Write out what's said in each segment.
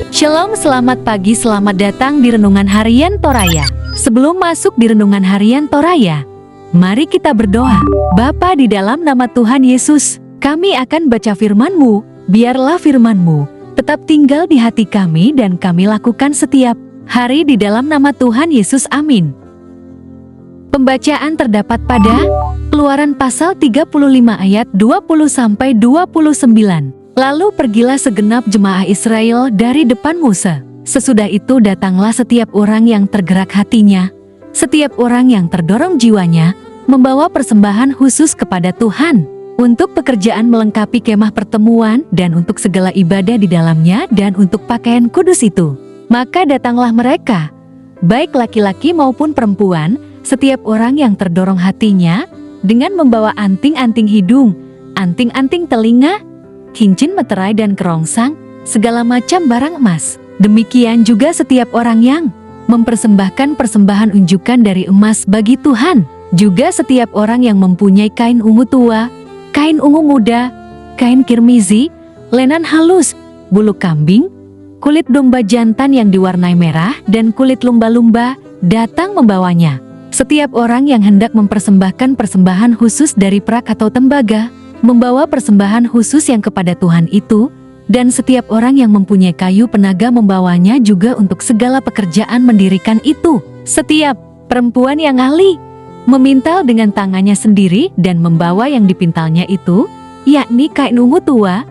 Shalom, selamat pagi, selamat datang di Renungan Harian Toraya. Sebelum masuk di Renungan Harian Toraya, mari kita berdoa. Bapa, di dalam nama Tuhan Yesus, kami akan baca firman-Mu. Biarlah firman-Mu tetap tinggal di hati kami dan kami lakukan setiap hari di dalam nama Tuhan Yesus. Amin. Pembacaan terdapat pada Keluaran pasal 35 ayat 20-29. Lalu pergilah segenap jemaah Israel dari depan Musa. Sesudah itu datanglah setiap orang yang tergerak hatinya, setiap orang yang terdorong jiwanya, membawa persembahan khusus kepada Tuhan, untuk pekerjaan melengkapi kemah pertemuan dan untuk segala ibadah di dalamnya dan untuk pakaian kudus itu. Maka datanglah mereka, baik laki-laki maupun perempuan, setiap orang yang terdorong hatinya, dengan membawa anting-anting hidung, anting-anting telinga, cincin meterai dan kerongsang, segala macam barang emas. Demikian juga setiap orang yang mempersembahkan persembahan unjukan dari emas bagi Tuhan. Juga setiap orang yang mempunyai kain ungu tua, kain ungu muda, kain kirmizi, lenan halus, bulu kambing, kulit domba jantan yang diwarnai merah, dan kulit lumba-lumba, datang membawanya. Setiap orang yang hendak mempersembahkan persembahan khusus dari perak atau tembaga, membawa persembahan khusus yang kepada Tuhan itu, dan setiap orang yang mempunyai kayu penaga membawanya juga untuk segala pekerjaan mendirikan itu. Setiap perempuan yang ahli memintal dengan tangannya sendiri dan membawa yang dipintalnya itu, yakni kain ungu tua,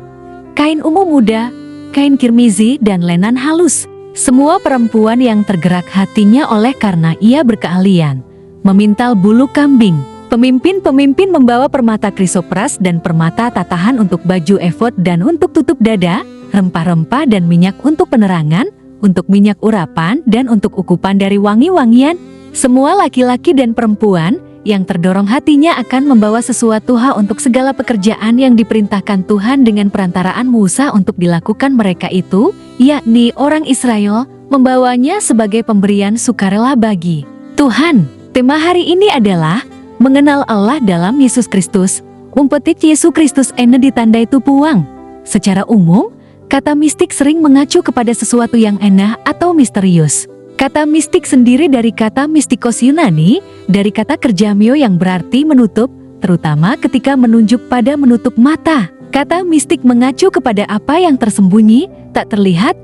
kain ungu muda, kain kirmizi dan lenan halus. Semua perempuan yang tergerak hatinya oleh karena ia berkeahlian memintal bulu kambing. Pemimpin-pemimpin membawa permata krisopras dan permata tatahan untuk baju efod dan untuk tutup dada, rempah-rempah dan minyak untuk penerangan, untuk minyak urapan dan untuk ukupan dari wangi-wangian. Semua laki-laki dan perempuan yang terdorong hatinya akan membawa sesuatu hal untuk segala pekerjaan yang diperintahkan Tuhan dengan perantaraan Musa untuk dilakukan mereka itu, yakni orang Israel, membawanya sebagai pemberian sukarela bagi Tuhan. Tema hari ini adalah mengenal Allah dalam Yesus Kristus. Umpetik Yesus Kristus ene ditandai tupuang. Secara umum, kata mistik sering mengacu kepada sesuatu yang enah atau misterius. Kata mistik sendiri dari kata mistikos Yunani, dari kata kerjamio yang berarti menutup, terutama ketika menunjuk pada menutup mata. Kata mistik mengacu kepada apa yang tersembunyi, tak terlihat,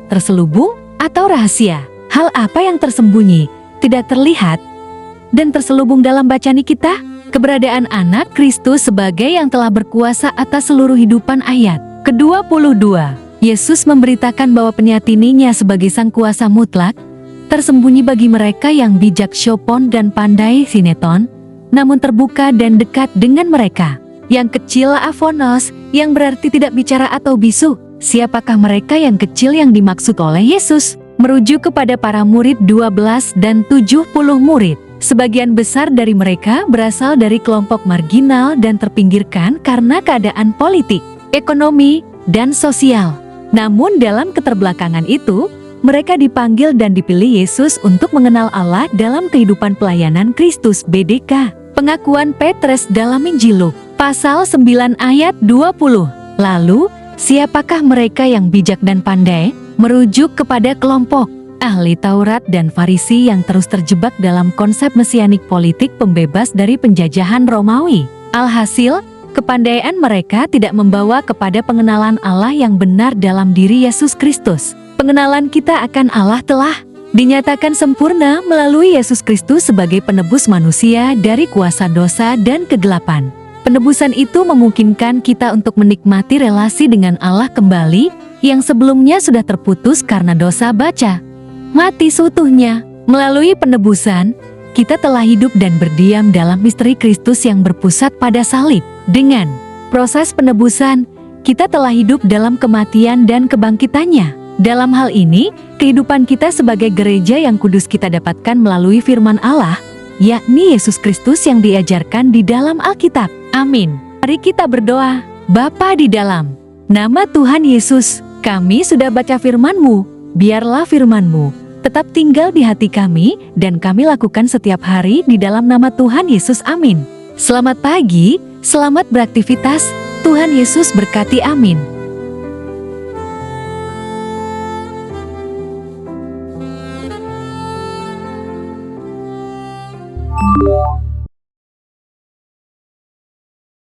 terselubung, atau rahasia. Hal apa yang tersembunyi, tidak terlihat, dan terselubung dalam bacaan kita? Keberadaan anak Kristus sebagai yang telah berkuasa atas seluruh hidupan. Ayat ke-22, Yesus memberitakan bahwa penyatininya sebagai sang kuasa mutlak, tersembunyi bagi mereka yang bijak shopon dan pandai sineton, namun terbuka dan dekat dengan mereka. Yang kecil afonos, yang berarti tidak bicara atau bisu. Siapakah mereka yang kecil yang dimaksud oleh Yesus? Merujuk kepada para murid 12 dan 70 murid. Sebagian besar dari mereka berasal dari kelompok marginal dan terpinggirkan karena keadaan politik, ekonomi, dan sosial. Namun dalam keterbelakangan itu, mereka dipanggil dan dipilih Yesus untuk mengenal Allah dalam kehidupan pelayanan Kristus BDK. Pengakuan Petrus dalam Injil Lukas, pasal 9 ayat 20. Lalu, siapakah mereka yang bijak dan pandai? Merujuk kepada kelompok ahli Taurat dan Farisi yang terus terjebak dalam konsep mesianik politik pembebas dari penjajahan Romawi. Alhasil, kepandaian mereka tidak membawa kepada pengenalan Allah yang benar dalam diri Yesus Kristus. Pengenalan kita akan Allah telah dinyatakan sempurna melalui Yesus Kristus sebagai penebus manusia dari kuasa dosa dan kegelapan. Penebusan itu memungkinkan kita untuk menikmati relasi dengan Allah kembali yang sebelumnya sudah terputus karena dosa mati seutuhnya. Melalui penebusan, kita telah hidup dan berdiam dalam misteri Kristus yang berpusat pada salib. Dengan proses penebusan, kita telah hidup dalam kematian dan kebangkitannya. Dalam hal ini, kehidupan kita sebagai gereja yang kudus kita dapatkan melalui firman Allah, yakni Yesus Kristus yang diajarkan di dalam Alkitab. Amin. Mari kita berdoa. Bapa di dalam nama Tuhan Yesus, kami sudah baca firman-Mu. Biarlah firman-Mu tetap tinggal di hati kami, dan kami lakukan setiap hari di dalam nama Tuhan Yesus. Amin. Selamat pagi, selamat beraktivitas, Tuhan Yesus berkati. Amin.